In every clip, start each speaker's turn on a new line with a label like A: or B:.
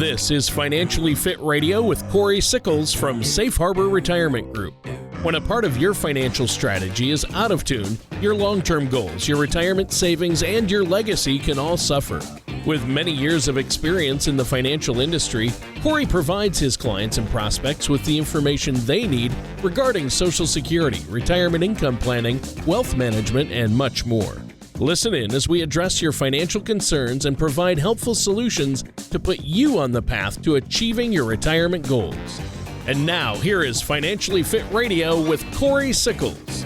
A: This is Financially Fit Radio with Cory Sickles from Safe Harbor Retirement Group. When a part of your financial strategy is out of tune, your long-term goals, your retirement savings, and your legacy can all suffer. With many years of experience in the financial industry, Cory provides his clients and prospects with the information they need regarding Social Security, retirement income planning, wealth management, and much more. Listen in as we address your financial concerns and provide helpful solutions to put you on the path to achieving your retirement goals. And now, here is Financially Fit Radio with Cory Sickles.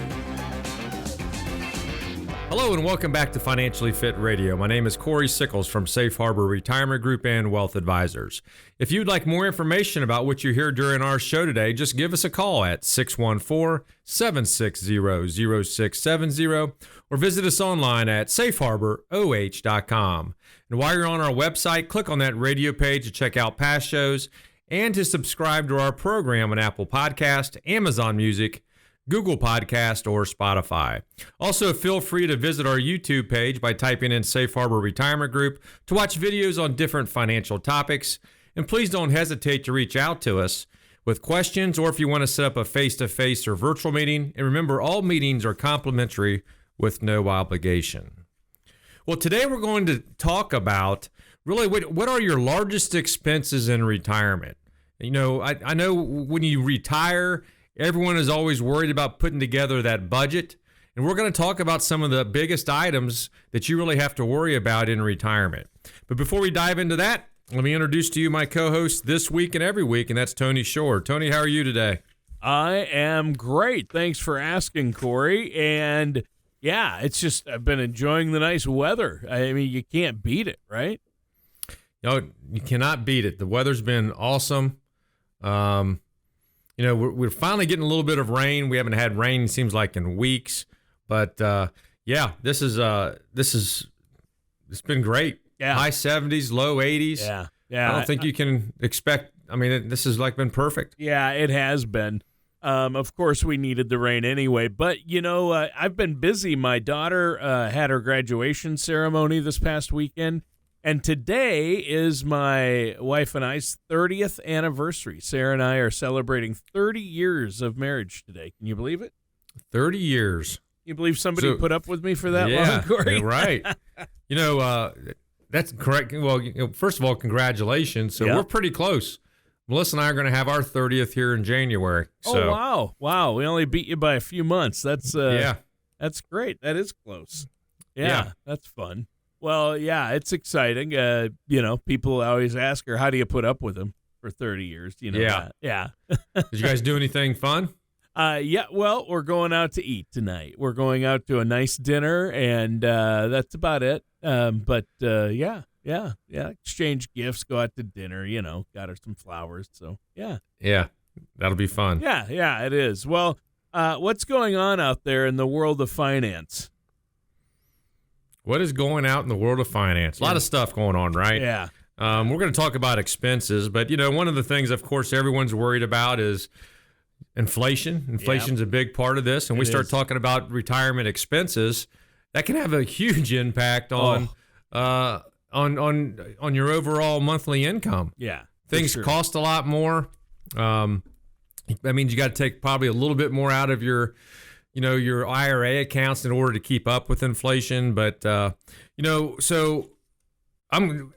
B: Hello and welcome back to Financially Fit Radio. My name is Cory Sickles from Safe Harbor Retirement Group and Wealth Advisors. If you'd like more information about what you hear during our show today, just give us a call at 614-760-0670 or visit us online at safeharboroh.com. And while you're on our website, click on that radio page to check out past shows and to subscribe to our program on Apple Podcast, Amazon Music, Google Podcast, or Spotify. Also, feel free to visit our YouTube page by typing in Safe Harbor Retirement Group to watch videos on different financial topics. And please don't hesitate to reach out to us with questions or if you want to set up a face-to-face or virtual meeting. And remember, all meetings are complimentary with no obligation. Well, today we're going to talk about really what are your largest expenses in retirement. You know, I know when you retire, everyone is always worried about putting together that budget. And we're going to talk about some of the biggest items that you really have to worry about in retirement. But before we dive into that, let me introduce to you my co-host this week and every week, and that's Tony Shore. Tony, how are you today?
A: I am great. Thanks for asking, Cory. And yeah, it's just I've been enjoying the nice weather. I mean, you can't beat it, right?
B: No, you cannot beat it. The weather's been awesome. You know, we're finally getting a little bit of rain. We haven't had rain, it seems like, in weeks. But yeah, it's been great.
A: Yeah.
B: High 70s, low 80s.
A: Yeah.
B: I don't think you can expect. I mean, this has been perfect.
A: Yeah, it has been. Of course, we needed the rain anyway. But, you know, I've been busy. My daughter had her graduation ceremony this past weekend. And today is my wife and I's 30th anniversary. Sarah and I are celebrating 30 years of marriage today. Can you believe it?
B: 30 years.
A: You believe somebody put up with me for that long, Cory?
B: Yeah, right. You know, that's correct. Well, first of all, congratulations. So We're pretty close. Melissa and I are going to have our 30th here in January. So.
A: Oh, wow. We only beat you by a few months. That's That's great. That is close. Yeah. That's fun. Well, yeah, it's exciting. You know, people always ask her, how do you put up with him for 30 years? You know, yeah.
B: Did you guys do anything fun?
A: Yeah, well, we're going out to eat tonight. We're going out to a nice dinner, and that's about it. But yeah, exchange gifts, go out to dinner, you know, got her some flowers. So, yeah.
B: Yeah, that'll be fun.
A: Yeah, it is. Well, what's going on out there in the world of finance?
B: What is going out in the world of finance? A lot of stuff going on, right?
A: Yeah.
B: We're going to talk about expenses, but, you know, one of the things, of course, everyone's worried about is inflation. Inflation's a big part of this, and we start talking about retirement expenses. That can have a huge impact on your overall monthly income.
A: Yeah.
B: Things cost a lot more. That means you got to take probably a little bit more out of your IRA accounts in order to keep up with inflation. But, so I'm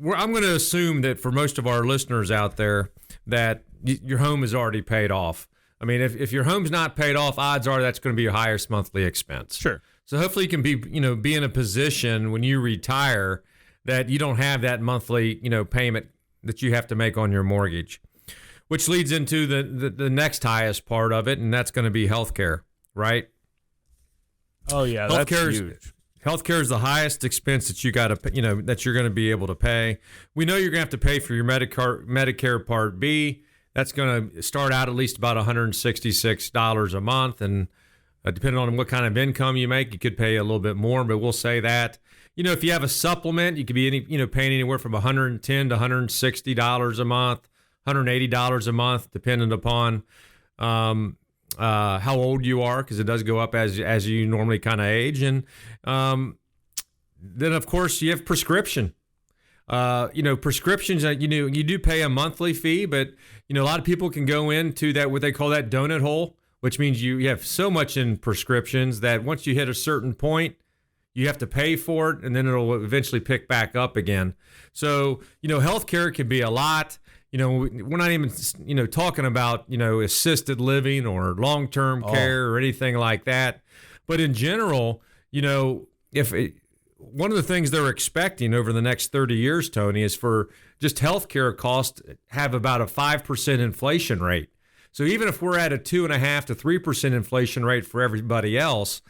B: going to assume that for most of our listeners out there that your home is already paid off. I mean, if your home's not paid off, odds are that's going to be your highest monthly expense.
A: Sure.
B: So hopefully you can be in a position when you retire that you don't have that monthly, payment that you have to make on your mortgage. Which leads into the next highest part of it, and that's going to be healthcare, right?
A: Oh yeah, that's huge.
B: Healthcare is the highest expense that you got to, that you're going to be able to pay. We know you're going to have to pay for your Medicare Part B. That's going to start out at least about $166 a month, and depending on what kind of income you make, you could pay a little bit more. But we'll say that, if you have a supplement, you could be paying anywhere from $110 to $160 a month. $180 a month, depending upon how old you are, because it does go up as you normally kind of age. And then, of course, you have prescription. Prescriptions, you do pay a monthly fee, but, a lot of people can go into that, what they call that donut hole, which means you have so much in prescriptions that once you hit a certain point, you have to pay for it, and then it'll eventually pick back up again. So, healthcare can be a lot. We're not even, talking about, assisted living or long-term care or anything like that. But in general, one of the things they're expecting over the next 30 years, Tony, is for just healthcare costs have about a 5% inflation rate. So even if we're at a 2.5% to 3% inflation rate for everybody else,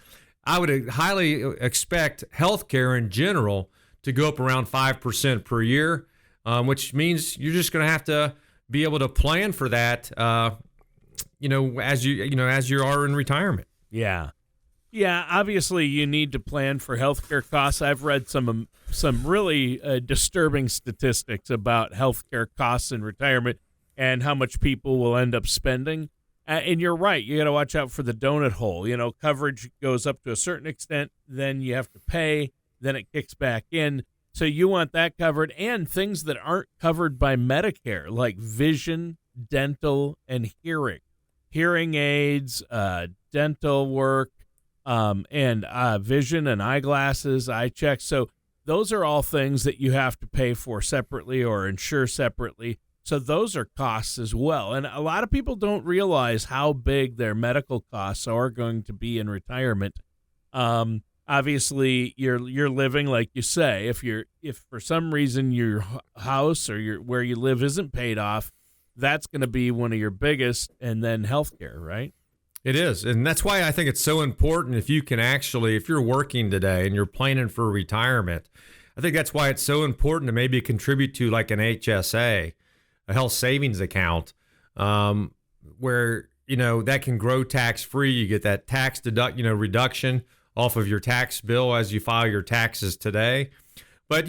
B: I would highly expect healthcare in general to go up around 5% per year, which means you're just going to have to be able to plan for that, as you are in retirement.
A: Yeah. Yeah, obviously you need to plan for healthcare costs. I've read some really disturbing statistics about healthcare costs in retirement and how much people will end up spending. And you're right. You got to watch out for the donut hole. Coverage goes up to a certain extent, then you have to pay, then it kicks back in. So you want that covered, and things that aren't covered by Medicare, like vision, dental, and hearing. Hearing aids, dental work, and vision and eyeglasses, eye checks. So those are all things that you have to pay for separately or insure separately. So those are costs as well. And a lot of people don't realize how big their medical costs are going to be in retirement. Obviously, you're living, like you say, if for some reason your house or where you live isn't paid off, that's going to be one of your biggest, and then healthcare, right?
B: It is. And that's why I think it's so important if you're working today and you're planning for retirement, I think that's why it's so important to maybe contribute to like an HSA, a health savings account, where, that can grow tax-free. You get that tax reduction off of your tax bill as you file your taxes today. But,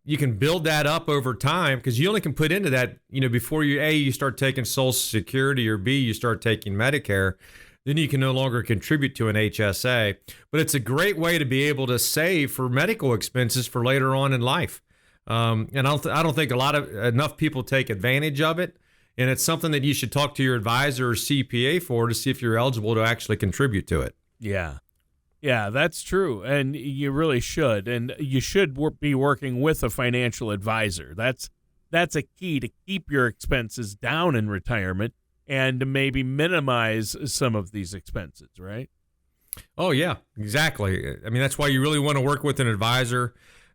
B: you can build that up over time, because you only can put into that, before you start taking Social Security, or B, you start taking Medicare, then you can no longer contribute to an HSA. But it's a great way to be able to save for medical expenses for later on in life. And I don't think enough people take advantage of it. And it's something that you should talk to your advisor or CPA to see if you're eligible to actually contribute to it.
A: Yeah. Yeah, that's true. And you really should. And you should be working with a financial advisor. That's a key to keep your expenses down in retirement and to maybe minimize some of these expenses, right?
B: Oh, yeah, exactly. I mean, that's why you really want to work with an advisor.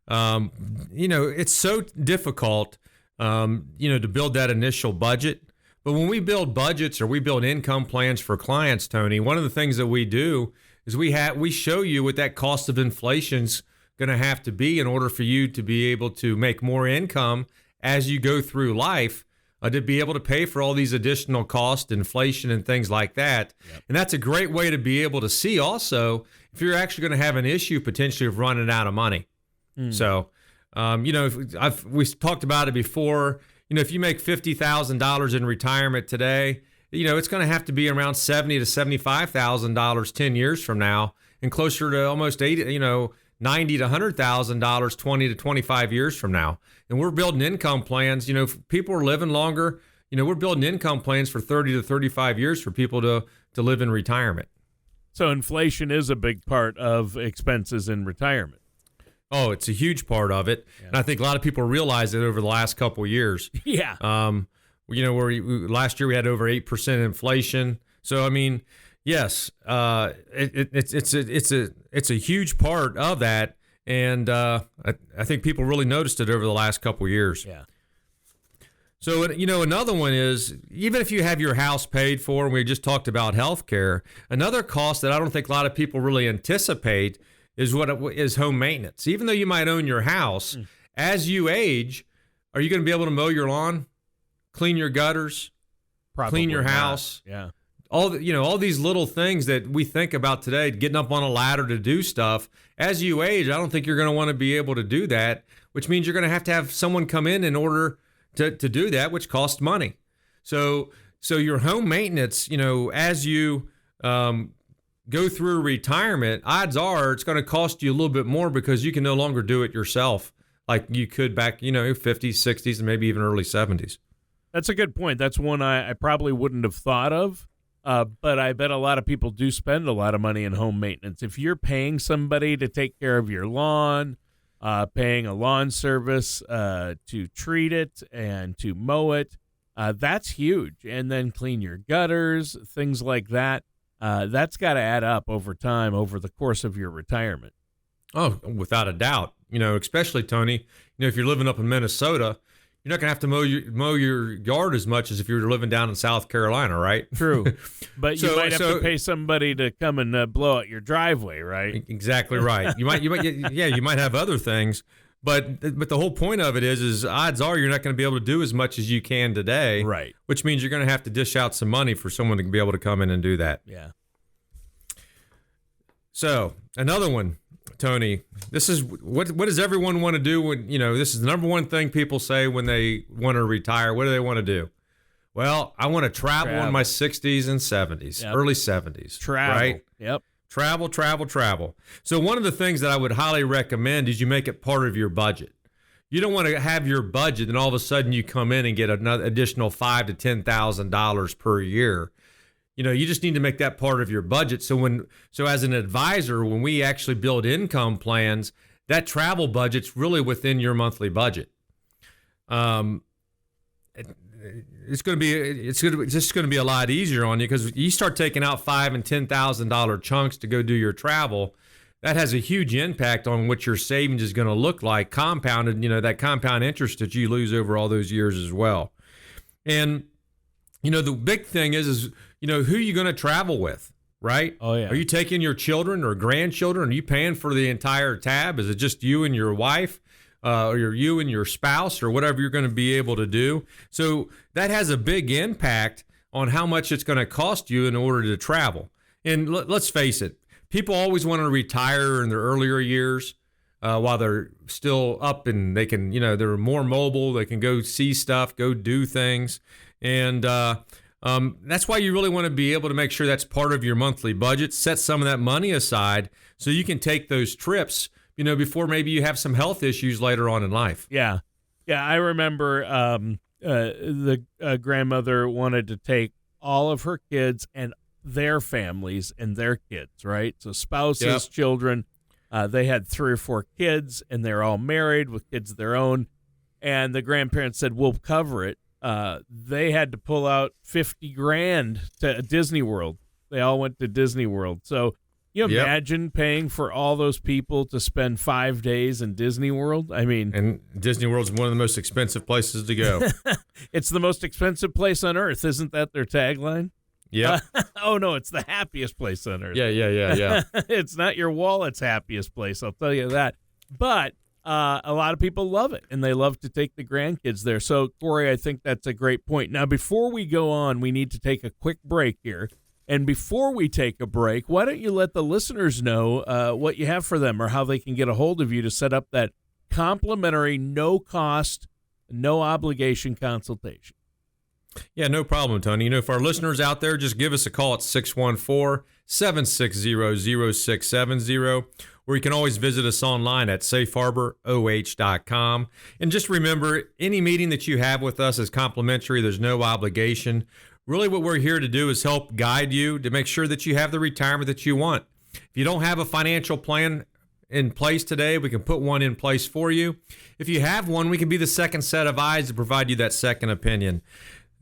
B: It's so difficult, to build that initial budget. But when we build budgets or we build income plans for clients, Tony, one of the things that we do is we show you what that cost of inflation's going to have to be in order for you to be able to make more income as you go through life, to be able to pay for all these additional costs, inflation, and things like that. Yep. And that's a great way to be able to see also if you're actually going to have an issue potentially of running out of money. So, we talked about it before. If you make $50,000 in retirement today, it's going to have to be around $70,000 to $75,000 10 years from now, and closer to almost $90,000 to $100,000 20 to 25 years from now. And we're building income plans. If people are living longer, we're building income plans for 30 to 35 years for people to live in retirement.
A: So inflation is a big part of expenses in retirement.
B: Oh, it's a huge part of it. Yeah. And I think a lot of people realize it over the last couple of years.
A: Yeah.
B: Where last year we had over 8% inflation. So, I mean, yes, it's a huge part of that. And I think people really noticed it over the last couple of years.
A: Yeah.
B: So, another one is, even if you have your house paid for, and we just talked about healthcare, another cost that I don't think a lot of people really anticipate is home maintenance. Even though you might own your house, as you age, are you going to be able to mow your lawn, clean your gutters, clean your house?
A: Yeah.
B: All these little things that we think about today, getting up on a ladder to do stuff. As you age, I don't think you're going to want to be able to do that, which means you're going to have someone come in order to do that, which costs money. So your home maintenance, as you go through retirement, odds are it's going to cost you a little bit more because you can no longer do it yourself. like you could back, 50s, 60s, and maybe even early 70s.
A: That's a good point. That's one I probably wouldn't have thought of, but I bet a lot of people do spend a lot of money in home maintenance. If you're paying somebody to take care of your lawn, paying a lawn service to treat it and to mow it, that's huge. And then clean your gutters, things like that. That's got to add up over time, over the course of your retirement.
B: Oh, without a doubt. Especially, Tony, if you're living up in Minnesota, you're not going to have to mow your yard as much as if you were living down in South Carolina, right?
A: True. But you might have to pay somebody to come and blow out your driveway, right?
B: Exactly right. You might have other things, but the whole point of it is odds are you're not going to be able to do as much as you can today.
A: Right.
B: Which means you're going to have to dish out some money for someone to be able to come in and do that.
A: Yeah.
B: So another one, Tony, this is what does everyone want to do when, this is the number one thing people say when they want to retire. What do they want to do? Well, I want to travel in my 60s and 70s, early 70s.
A: Travel.
B: Right?
A: Yep.
B: Travel. So one of the things that I would highly recommend is you make it part of your budget. You don't want to have your budget and all of a sudden you come in and get another additional $5,000 to $10,000 per year. You just need to make that part of your budget. So as an advisor, when we actually build income plans, that travel budget's really within your monthly budget. It's just going to be a lot easier on you because you start taking out $5,000 and $10,000 chunks to go do your travel. That has a huge impact on what your savings is going to look like, compounded. That compound interest that you lose over all those years as well. And the big thing is who you going to travel with, right?
A: Oh, yeah.
B: Are you taking your children or grandchildren? Are you paying for the entire tab? Is it just you and your wife or you and your spouse or whatever you're going to be able to do? So that has a big impact on how much it's going to cost you in order to travel. And let's face it, people always want to retire in their earlier years while they're still up and they can, they're more mobile. They can go see stuff, go do things. And that's why you really want to be able to make sure that's part of your monthly budget. Set some of that money aside so you can take those trips, before maybe you have some health issues later on in life.
A: Yeah. Yeah, I remember the grandmother wanted to take all of her kids and their families and their kids, right? So spouses, children. They had 3 or 4 kids, and they're all married with kids of their own. And the grandparents said, we'll cover it. They had to pull out $50,000 to Disney World. They all went to Disney World. So you imagine paying for all those people to spend 5 days in Disney World? I mean,
B: and Disney World's one of the most expensive places to go.
A: It's the most expensive place on earth. Isn't that their tagline?
B: Yeah.
A: Oh, no, it's the happiest place on earth.
B: Yeah.
A: It's not your wallet's happiest place, I'll tell you that. But a lot of people love it, and they love to take the grandkids there. So, Cory, I think that's a great point. Now, before we go on, we need to take a quick break here. And before we take a break, why don't you let the listeners know what you have for them or how they can get a hold of you to set up that complimentary, no-cost, no-obligation consultation?
B: Yeah, no problem, Tony. For our listeners out there, just give us a call at 614-760-0670, or you can always visit us online at safeharboroh.com. And just remember, any meeting that you have with us is complimentary. There's no obligation. Really, what we're here to do is help guide you to make sure that you have the retirement that you want. If you don't have a financial plan in place today, we can put one in place for you. If you have one, we can be the second set of eyes to provide you that second opinion.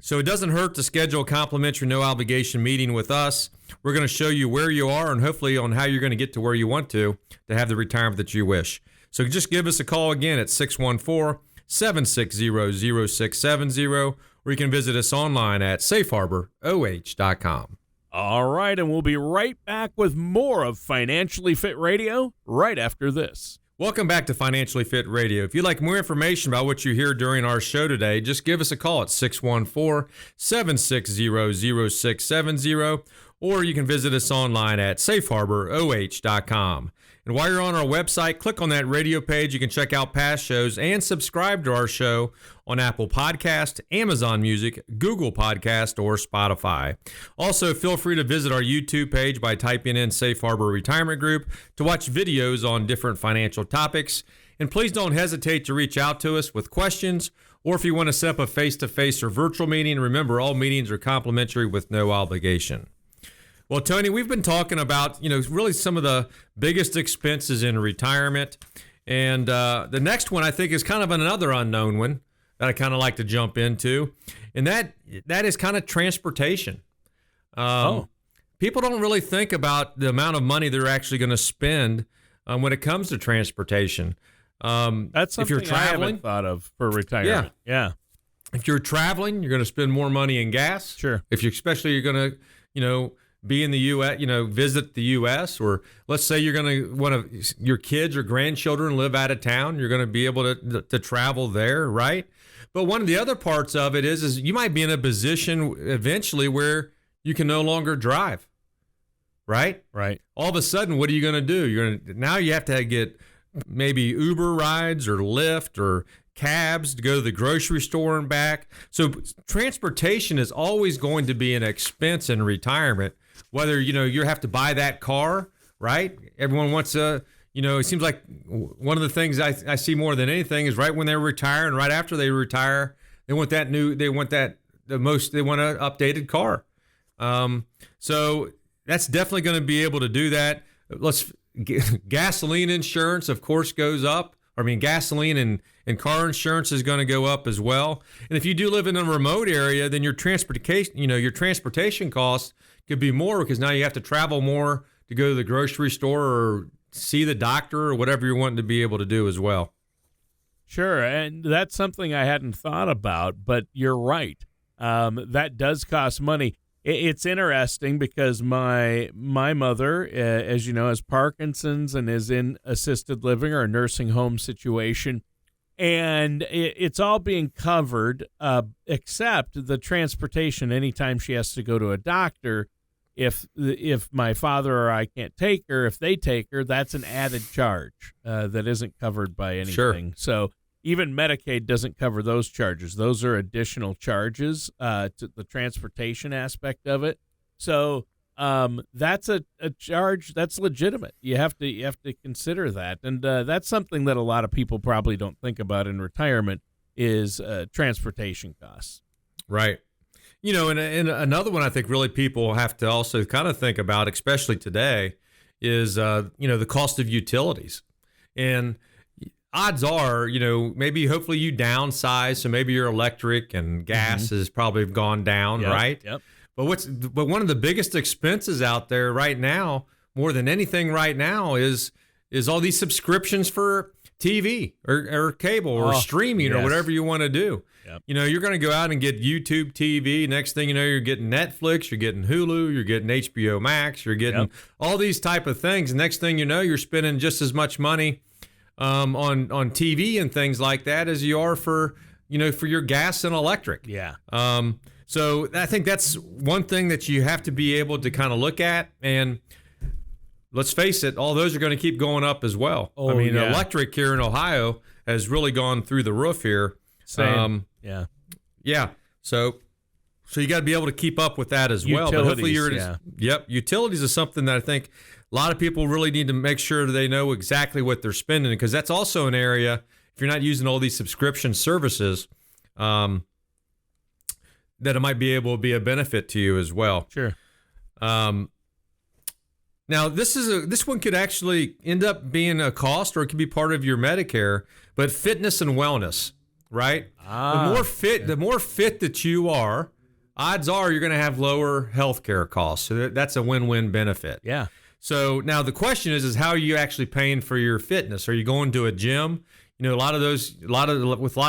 B: So it doesn't hurt to schedule a complimentary, no obligation meeting with us. We're going to show you where you are and hopefully on how you're going to get to where you want to have the retirement that you wish. So just give us a call again at 614-760-0670, or you can visit us online at safeharboroh.com.
A: All right, and we'll be right back with more of Financially Fit Radio right after this.
B: Welcome back to Financially Fit Radio. If you'd like more information about what you hear during our show today, just give us a call at 614-760-0670, or you can visit us online at safeharboroh.com. And while you're on our website, click on that radio page. You can check out past shows and subscribe to our show on Apple Podcast, Amazon Music, Google Podcast, or Spotify. Also, feel free to visit our YouTube page by typing in Safe Harbor Retirement Group to watch videos on different financial topics. And please don't hesitate to reach out to us with questions, or if you want to set up a face-to-face or virtual meeting. Remember, all meetings are complimentary with no obligation. Well, Tony, we've been talking about, really some of the biggest expenses in retirement. And the next one I think is kind of another unknown one that I kind of like to jump into. And that is kind of transportation. People don't really think about the amount of money they're actually going to spend when it comes to transportation.
C: That's something
B: if you're traveling,
C: I haven't thought of for retirement. Yeah.
B: If you're traveling, you're going to spend more money in gas.
C: Sure.
B: If you're going to, be in the U.S., visit the U.S., or let's say you're going to your kids or grandchildren live out of town, you're going to be able to travel there, right? But one of the other parts of it is you might be in a position eventually where you can no longer drive, right?
C: Right.
B: All of a sudden, what are you going to do? Now you have to get maybe Uber rides or Lyft or cabs to go to the grocery store and back. So transportation is always going to be an expense in retirement, whether, you have to buy that car, right? Everyone wants it seems like one of the things I see more than anything is right when they retire and right after they retire, they want an updated car. So that's definitely going to be able to do that. Gasoline insurance, of course, goes up. Gasoline and car insurance is going to go up as well. And if you do live in a remote area, then your transportation costs could be more because now you have to travel more to go to the grocery store or see the doctor or whatever you're wanting to be able to do as well.
C: Sure, and that's something I hadn't thought about, but you're right. That does cost money. It's interesting because my mother, as you know, has Parkinson's and is in assisted living or a nursing home situation, and it's all being covered except the transportation anytime she has to go to a doctor. If my father or I can't take her, if they take her, that's an added charge that isn't covered by anything.
B: Sure.
C: So even Medicaid doesn't cover those charges. Those are additional charges to the transportation aspect of it. So that's a charge that's legitimate. You have to consider that, and that's something that a lot of people probably don't think about in retirement is transportation costs.
B: Right. And another one I think really people have to also kind of think about, especially today, is the cost of utilities. And odds are, hopefully you downsize, so maybe your electric and gas has probably gone down, right?
C: Yep.
B: But one of the biggest expenses out there right now, more than anything right now, is all these subscriptions for TV or cable or streaming or whatever you want to do.
C: Yep.
B: You're going to go out and get YouTube TV. Next thing you know, you're getting Netflix, you're getting Hulu, you're getting HBO Max, you're getting all these type of things. Next thing you know, you're spending just as much money on TV and things like that as you are for your gas and electric.
C: Yeah.
B: So I think that's one thing that you have to be able to kind of look at. And let's face it, all those are going to keep going up as well. Electric here in Ohio has really gone through the roof here.
C: Same.
B: Yeah. So you got to be able to keep up with that as well. But hopefully utilities is something that I think a lot of people really need to make sure they know exactly what they're spending, because that's also an area, if you're not using all these subscription services, that it might be able to be a benefit to you as well.
C: Sure.
B: Now this one could actually end up being a cost, or it could be part of your Medicare, but fitness and wellness, right? The more fit that you are, odds are you're going to have lower healthcare costs. So that's a win-win benefit.
C: Yeah.
B: So now the question is how are you actually paying for your fitness? Are you going to a gym? With a lot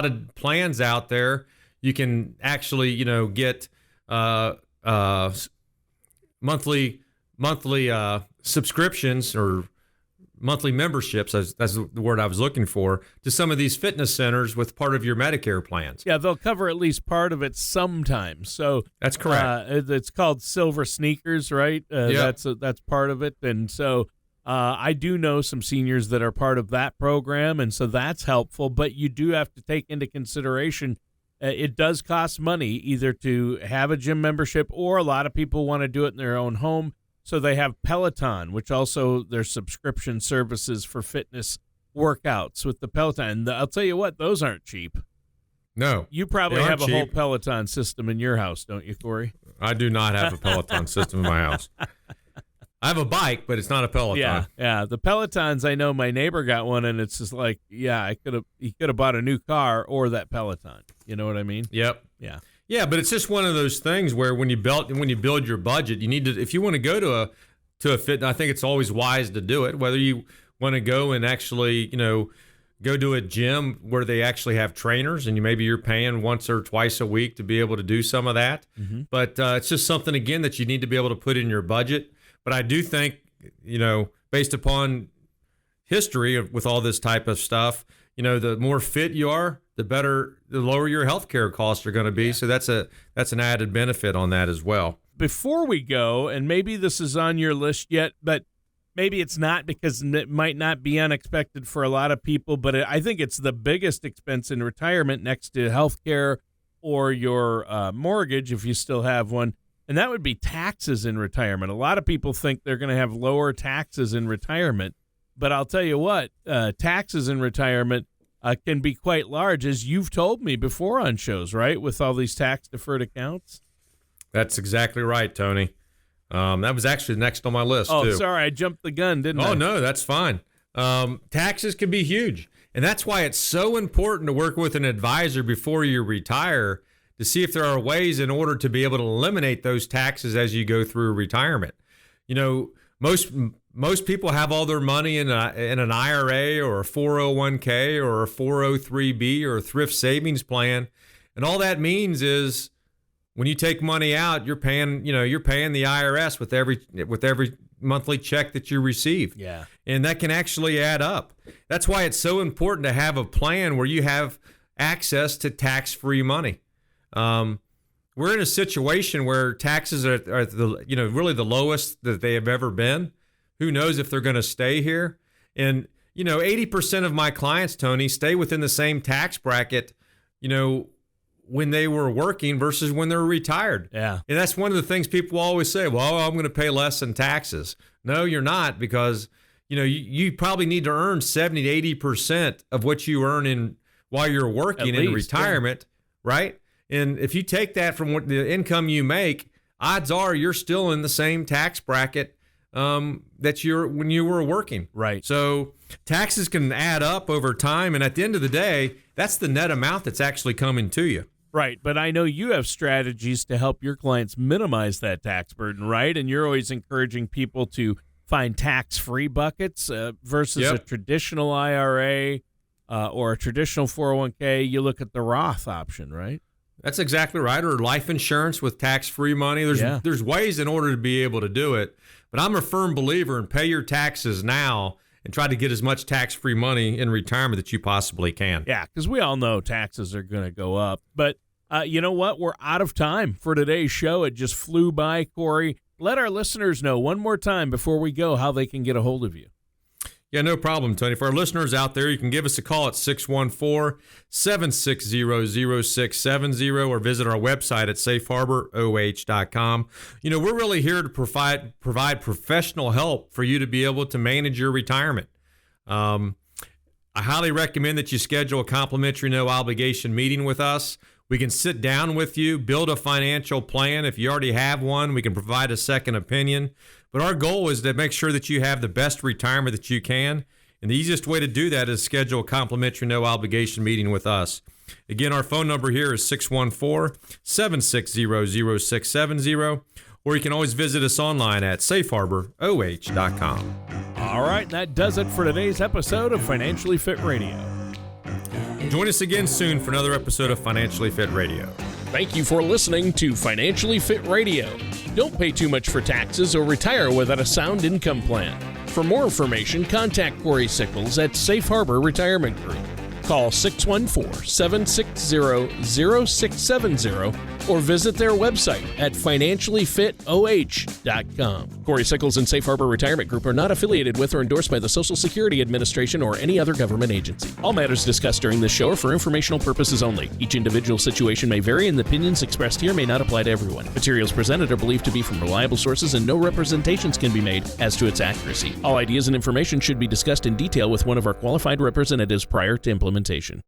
B: of plans out there, you can actually, get monthly subscriptions or monthly memberships, that's the word I was looking for, to some of these fitness centers with part of your Medicare plans.
C: Yeah, they'll cover at least part of it sometimes. So
B: that's correct.
C: It's called Silver Sneakers, right? That's part of it. And so I do know some seniors that are part of that program, and so that's helpful. But you do have to take into consideration it does cost money either to have a gym membership, or a lot of people want to do it in their own home. So they have Peloton, which also their subscription services for fitness workouts with the Peloton. I'll tell you what, those aren't cheap.
B: No.
C: You probably
B: they
C: have a
B: aren't
C: whole
B: cheap.
C: Peloton system in your house, don't you, Cory?
B: I do not have a Peloton system in my house. I have a bike, but it's not a Peloton.
C: Yeah. The Pelotons, I know my neighbor got one, and it's just like, he could have bought a new car or that Peloton. You know what I mean?
B: Yep.
C: Yeah.
B: Yeah, but it's just one of those things where when you build your budget, you need to, if you want to go to a fit, I think it's always wise to do it. Whether you want to go and actually, go to a gym where they actually have trainers, and you're paying once or twice a week to be able to do some of that.
C: Mm-hmm.
B: But it's just something, again, that you need to be able to put in your budget. But I do think, based upon history with all this type of stuff, the more fit you are, the lower your healthcare costs are going to be. Yeah. So that's an added benefit on that as well.
C: Before we go, and maybe this is on your list yet, but maybe it's not because it might not be unexpected for a lot of people, but I think it's the biggest expense in retirement next to healthcare or your mortgage if you still have one. And that would be taxes in retirement. A lot of people think they're going to have lower taxes in retirement. But I'll tell you what, taxes in retirement can be quite large, as you've told me before on shows, right, with all these tax-deferred accounts?
B: That's exactly right, Tony. That was actually next on my list, too.
C: Oh, sorry, I jumped the gun, didn't I?
B: Oh, no, that's fine. Taxes can be huge. And that's why it's so important to work with an advisor before you retire to see if there are ways in order to be able to eliminate those taxes as you go through retirement. Most people have all their money in an IRA or a 401k or a 403b or a thrift savings plan, and all that means is when you take money out, you're paying the IRS with every monthly check that you receive.
C: Yeah, and
B: that can actually add up. That's why it's so important to have a plan where you have access to tax-free money. We're in a situation where taxes are really the lowest that they have ever been. Who knows if they're going to stay here? And 80% of my clients, Tony, stay within the same tax bracket, when they were working versus when they're retired.
C: Yeah.
B: And that's one of the things people always say, well, I'm going to pay less in taxes. No, you're not, because you probably need to earn 70 to 80% of what you earn while you're working in retirement, right? And if you take that from what the income you make, odds are you're still in the same tax bracket that you're when you were working.
C: Right.
B: So taxes can add up over time, and at the end of the day, that's the net amount that's actually coming to you.
C: Right, but I know you have strategies to help your clients minimize that tax burden, right? And you're always encouraging people to find tax-free buckets versus a traditional IRA or a traditional 401k. You look at the Roth option, right?
B: That's exactly right, or life insurance with tax-free money. There's ways in order to be able to do it, but I'm a firm believer in pay your taxes now and try to get as much tax-free money in retirement that you possibly can.
C: Yeah, because we all know taxes are going to go up. But you know what? We're out of time for today's show. It just flew by, Cory. Let our listeners know one more time before we go how they can get a hold of you.
B: Yeah, no problem, Tony. For our listeners out there, you can give us a call at 614-760-0670 or visit our website at safeharboroh.com. We're really here to provide professional help for you to be able to manage your retirement. I highly recommend that you schedule a complimentary no-obligation meeting with us. We can sit down with you, build a financial plan. If you already have one, we can provide a second opinion. But our goal is to make sure that you have the best retirement that you can. And the easiest way to do that is schedule a complimentary no-obligation meeting with us. Again, our phone number here is 614-760-0670. Or you can always visit us online at safeharboroh.com.
C: All right, that does it for today's episode of Financially Fit Radio.
B: Join us again soon for another episode of Financially Fit Radio.
A: Thank you for listening to Financially Fit Radio. Don't pay too much for taxes or retire without a sound income plan. For more information, contact Cory Sickles at Safe Harbor Retirement Group. Call 614-760-0670 or visit their website at financiallyfitoh.com. Cory Sickles and Safe Harbor Retirement Group are not affiliated with or endorsed by the Social Security Administration or any other government agency. All matters discussed during this show are for informational purposes only. Each individual situation may vary, and the opinions expressed here may not apply to everyone. Materials presented are believed to be from reliable sources, and no representations can be made as to its accuracy. All ideas and information should be discussed in detail with one of our qualified representatives prior to implementation.